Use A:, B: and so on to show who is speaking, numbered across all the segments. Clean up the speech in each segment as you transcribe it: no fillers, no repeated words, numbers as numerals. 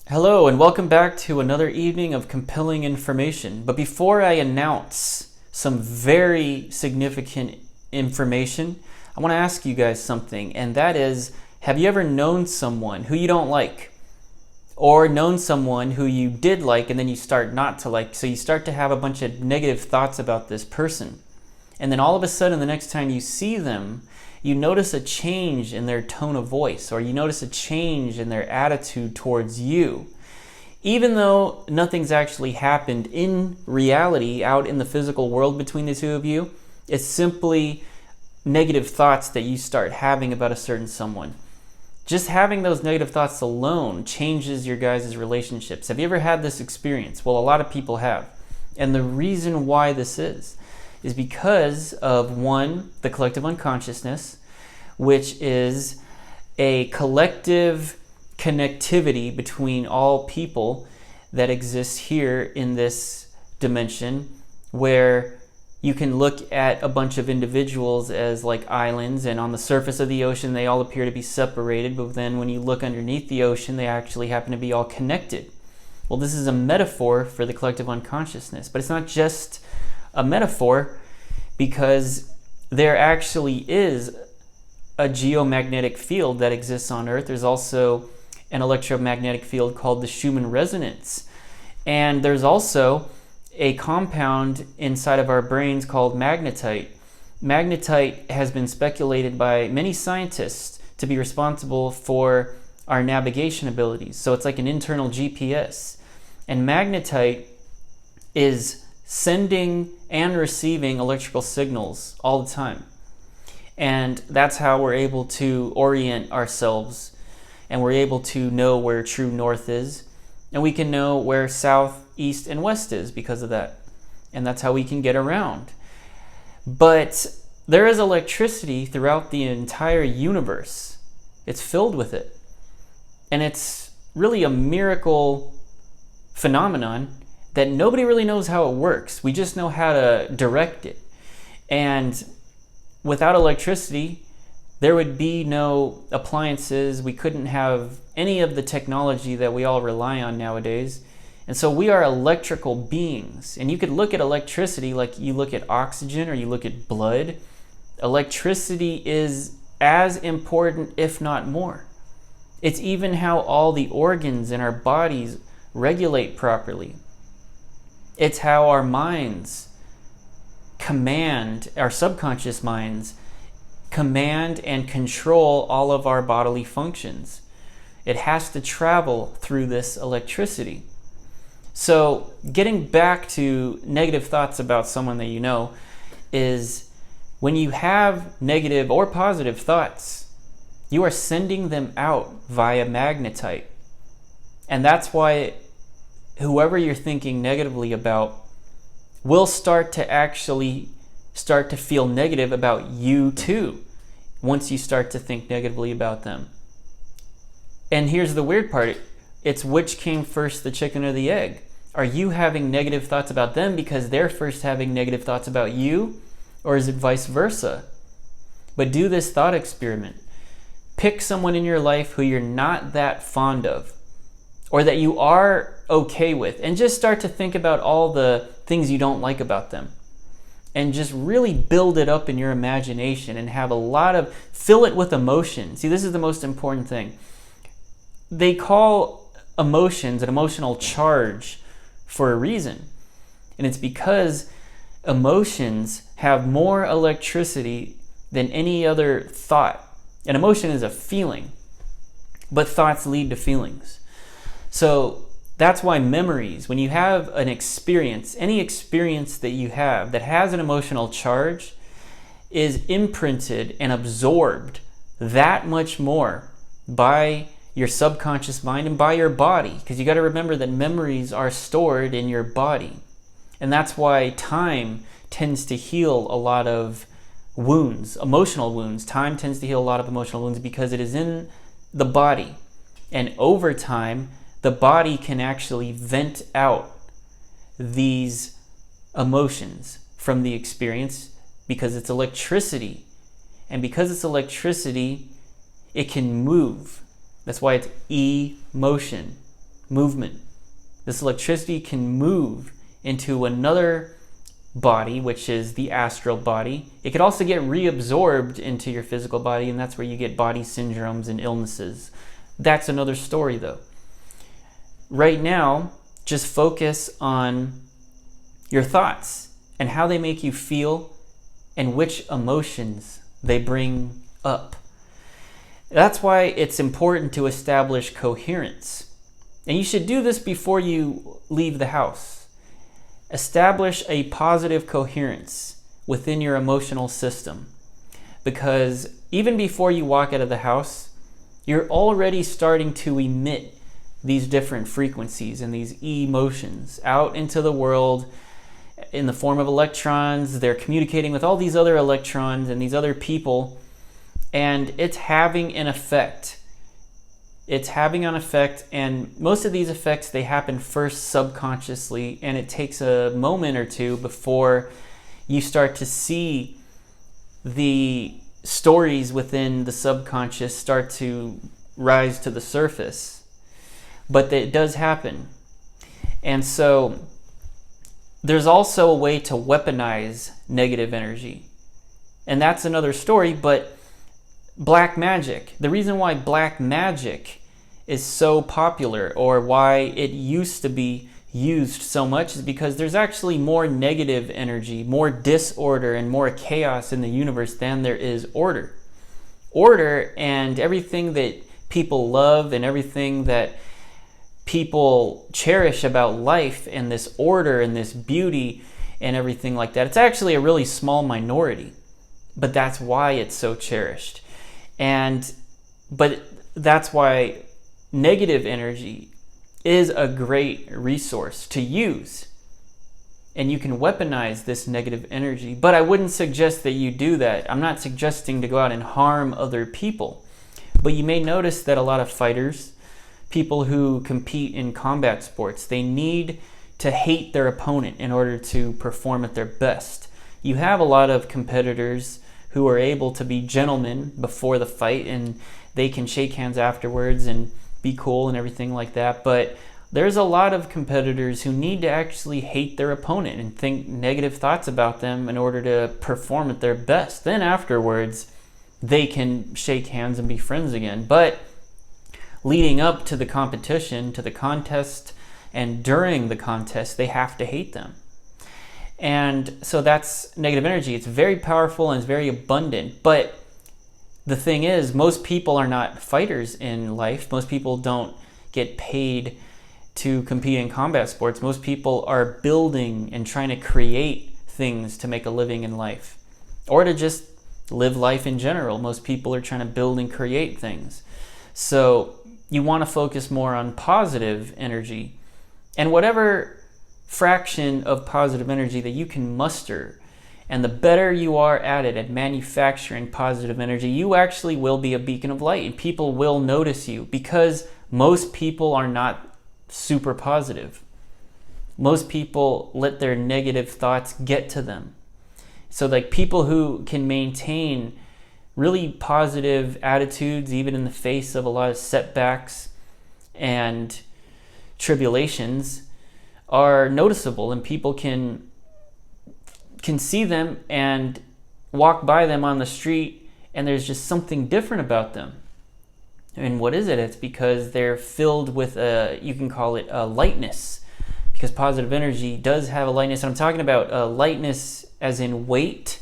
A: Hello and welcome back to another evening of compelling information. But before I announce some very significant information, I want to ask you guys something, and that is, have you ever known someone who you don't like? Or known someone who you did like and then you start not to like, so you start to have a bunch of negative thoughts about this person. And then all of a sudden, the next time you see them, you notice a change in their tone of voice, or you notice a change in their attitude towards you. Even though nothing's actually happened in reality out in the physical world between the two of you, it's simply negative thoughts that you start having about a certain someone. Just having those negative thoughts alone changes your guys' relationships. Have you ever had this experience? Well, a lot of people have. And the reason why this is because of, one, the collective unconsciousness, which is a collective connectivity between all people that exists here in this dimension, where you can look at a bunch of individuals as like islands, and on the surface of the ocean they all appear to be separated, but then when you look underneath the ocean they actually happen to be all connected. Well, this is a metaphor for the collective unconsciousness, but it's not just a metaphor, because there actually is a geomagnetic field that exists on Earth. There's also an electromagnetic field called the Schumann resonance. And there's also a compound inside of our brains called magnetite. Magnetite has been speculated by many scientists to be responsible for our navigation abilities. So it's like an internal GPS. And magnetite is sending and receiving electrical signals all the time. And that's how we're able to orient ourselves, and we're able to know where true north is, and we can know where south, east, and west is because of that. And that's how we can get around. But there is electricity throughout the entire universe. It's filled with it. And it's really a miracle phenomenon that nobody really knows how it works. We just know how to direct it. And without electricity, there would be no appliances. We couldn't have any of the technology that we all rely on nowadays. And so we are electrical beings. And you could look at electricity like you look at oxygen or you look at blood. Electricity is as important, if not more. It's even how all the organs in our bodies regulate properly. It's how our minds command, our subconscious minds command and control all of our bodily functions. It has to travel through this electricity. So getting back to negative thoughts about someone that you know, is when you have negative or positive thoughts, you are sending them out via magnetite. And that's why whoever you're thinking negatively about will start to feel negative about you too, once you start to think negatively about them. And here's the weird part. It's which came first, the chicken or the egg? Are you having negative thoughts about them because they're first having negative thoughts about you? Or is it vice versa? But do this thought experiment. Pick someone in your life who you're not that fond of, or that you are okay with, and just start to think about all the things you don't like about them. And just really build it up in your imagination and fill it with emotion. See, this is the most important thing. They call emotions an emotional charge for a reason. And it's because emotions have more electricity than any other thought. An emotion is a feeling, but thoughts lead to feelings. So that's why memories, when you have an experience, any experience that you have that has an emotional charge, is imprinted and absorbed that much more by your subconscious mind and by your body. Because you got to remember that memories are stored in your body. And that's why time tends to heal a lot of wounds, emotional wounds. Time tends to heal a lot of emotional wounds because it is in the body. And over time, the body can actually vent out these emotions from the experience because it's electricity. And because it's electricity, it can move. That's why it's E-motion. movement. This electricity can move into another body, which is the astral body. It could also get reabsorbed into your physical body, and that's where you get body syndromes and illnesses. That's another story, though. Right now, just focus on your thoughts and how they make you feel and which emotions they bring up. That's why it's important to establish coherence. And you should do this before you leave the house. Establish a positive coherence within your emotional system. Because even before you walk out of the house, you're already starting to emit these different frequencies and these emotions out into the world in the form of electrons. They're communicating with all these other electrons and these other people, and it's having an effect. It's having an effect, and most of these effects, they happen first subconsciously, and it takes a moment or two before you start to see the stories within the subconscious start to rise to the surface. But it does happen. And so there's also a way to weaponize negative energy. And that's another story, but black magic. The reason why black magic is so popular, or why it used to be used so much, is because there's actually more negative energy, more disorder, and more chaos in the universe than there is order. Order and everything that people love and everything that people cherish about life and this order and this beauty and everything like that, it's actually a really small minority, but that's why it's so cherished. But that's why negative energy is a great resource to use, and you can weaponize this negative energy. But I wouldn't suggest that you do that. I'm not suggesting to go out and harm other people, but you may notice that a lot of fighters, people who compete in combat sports, they need to hate their opponent in order to perform at their best. You have a lot of competitors who are able to be gentlemen before the fight, and they can shake hands afterwards and be cool and everything like that. But there's a lot of competitors who need to actually hate their opponent and think negative thoughts about them in order to perform at their best. Then afterwards, they can shake hands and be friends again. But leading up to the competition, to the contest, and during the contest, they have to hate them. And so that's negative energy. It's very powerful and it's very abundant. But the thing is, most people are not fighters in life. Most people don't get paid to compete in combat sports. Most people are building and trying to create things to make a living in life, or to just live life in general. Most people are trying to build and create things. So you want to focus more on positive energy, and whatever fraction of positive energy that you can muster, and the better you are at it, at manufacturing positive energy, you actually will be a beacon of light, and people will notice you, because most people are not super positive. Most people let their negative thoughts get to them. So like people who can maintain really positive attitudes even in the face of a lot of setbacks and tribulations are noticeable, and people can see them and walk by them on the street, and there's just something different about them. And what is it? It's because they're filled with you can call it a lightness, because positive energy does have a lightness. And I'm talking about lightness as in weight,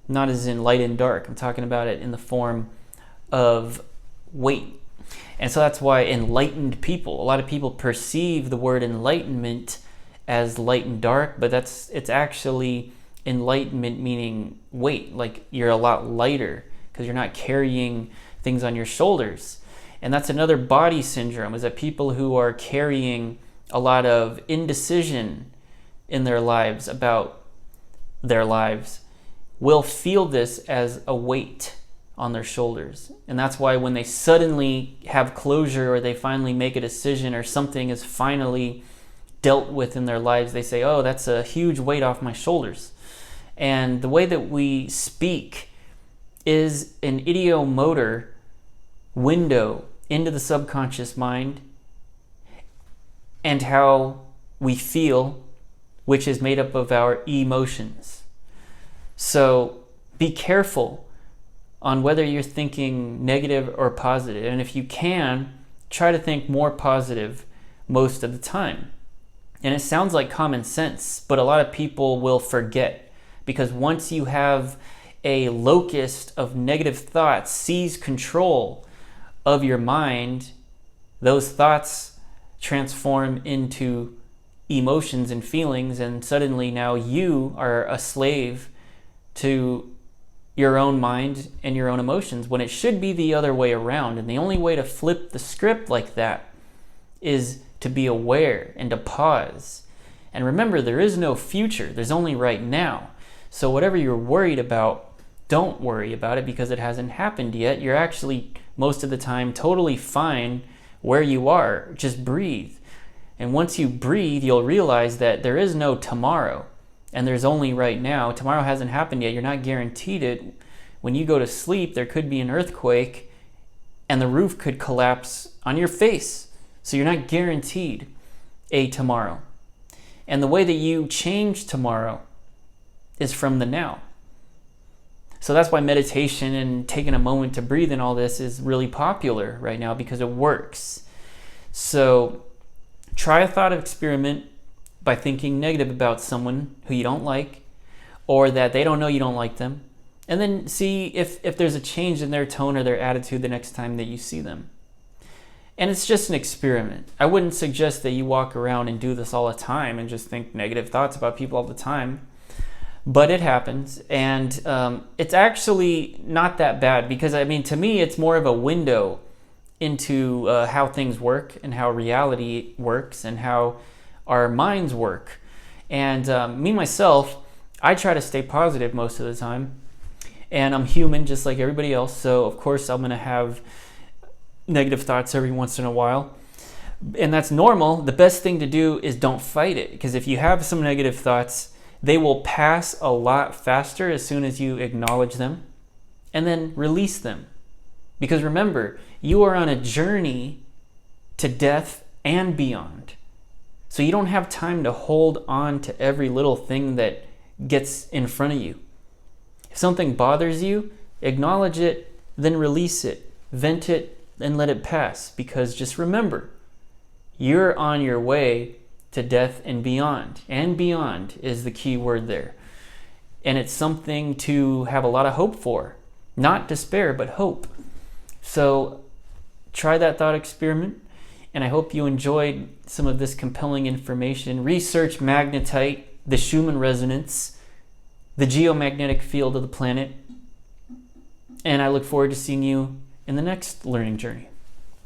A: not as in light and dark. I'm talking about it in the form of weight. And so that's why enlightened people, a lot of people perceive the word enlightenment as light and dark, but it's actually enlightenment meaning weight, like you're a lot lighter because you're not carrying things on your shoulders. And that's another body syndrome, is that people who are carrying a lot of indecision in their lives about their lives will feel this as a weight on their shoulders. And that's why when they suddenly have closure, or they finally make a decision, or something is finally dealt with in their lives, they say, oh, that's a huge weight off my shoulders. And the way that we speak is an ideomotor window into the subconscious mind. and how we feel, which is made up of our emotions. So be careful on whether you're thinking negative or positive. And if you can, try to think more positive most of the time. And it sounds like common sense, but a lot of people will forget, because once you have a locust of negative thoughts seize control of your mind, those thoughts transform into emotions and feelings, and suddenly now you are a slave to your own mind and your own emotions, when it should be the other way around. And the only way to flip the script like that is to be aware and to pause. And remember, there is no future, there's only right now. So whatever you're worried about, don't worry about it, because it hasn't happened yet. You're actually, most of the time, totally fine where you are. Just breathe. And once you breathe, you'll realize that there is no tomorrow, and there's only right now. Tomorrow hasn't happened yet. You're not guaranteed it. When you go to sleep, there could be an earthquake, and the roof could collapse on your face. So you're not guaranteed a tomorrow. And the way that you change tomorrow is from the now. So that's why meditation and taking a moment to breathe and all this is really popular right now, because it works. So try a thought experiment by thinking negative about someone who you don't like, or that they don't know you don't like them, and then see if there's a change in their tone or their attitude the next time that you see them. And it's just an experiment. I wouldn't suggest that you walk around and do this all the time and just think negative thoughts about people all the time. But it happens, and it's actually not that bad, because I mean, to me, it's more of a window into how things work and how reality works and how our minds work. And me, myself, I try to stay positive most of the time, and I'm human just like everybody else. So of course I'm going to have negative thoughts every once in a while, and that's normal. The best thing to do is don't fight it, because if you have some negative thoughts, they will pass a lot faster as soon as you acknowledge them and then release them. Because remember, you are on a journey to death and beyond. So you don't have time to hold on to every little thing that gets in front of you. If something bothers you, acknowledge it, then release it, vent it, and let it pass. Because just remember, you're on your way to death and beyond. And beyond is the key word there. And it's something to have a lot of hope for. Not despair, but hope. So try that thought experiment, and I hope you enjoyed some of this compelling information. Research magnetite, the Schumann resonance, the geomagnetic field of the planet, and I look forward to seeing you in the next learning journey.